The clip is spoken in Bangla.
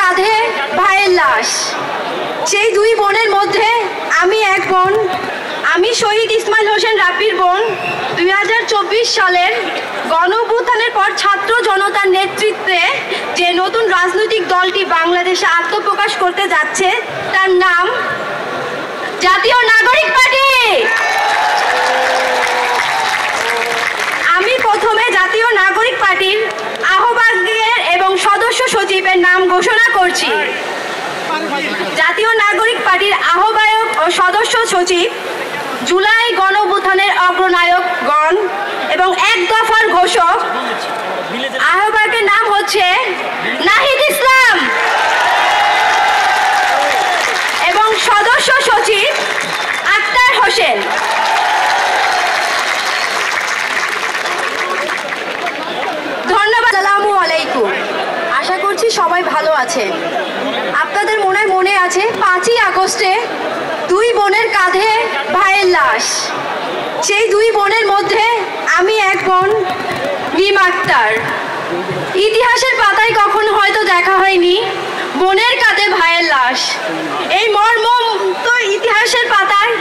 কাঁধে ভাইয়ের লাশ। সেই দুই বোনের মধ্যে আমি এক বোন। আমি শহীদ ইসমাইল হোসেন রাফির বোন। 2024 সালের গণঅভ্যুত্থানের পর ছাত্র জনতার নেতৃত্বে যে নতুন রাজনৈতিক দলটি বাংলাদেশে আত্মপ্রকাশ করতে যাচ্ছে তার নাম জাতীয় নাগরিক পার্টি। আমি প্রথমে জাতীয় নাগরিক পার্টির আহ্বায়কের এবং সদস্য সচিবের নাম ঘোষণা করছি। জাতীয় নাগরিক পার্টির আহ্বায়ক ও সদস্য সচিব জুলাই গণঅভ্যুত্থানের অগ্রনায়কগণ এবং এক দফার ঘোষক। আহ্বায়কের নাম হচ্ছে নাহিদ ইসলাম এবং সদস্য সচিব আক্তার হোসেন। ধন্যবাদ। আসসালামু আলাইকুম। আশা করছি সবাই ভালো আছেন। আপনাদের মনে আছে 5ই আগস্টে দুই বোনের কাঁধে ভাইয়ের লাশ। সেই দুই বোনের মধ্যে আমি এক বোন, মিম আক্তার। ইতিহাসের পাতায় কখনো হয়তো দেখা হয়নি বোনের কাঁধে ভাইয়ের লাশ। এই মর্মন্ত ইতিহাসের পাতায়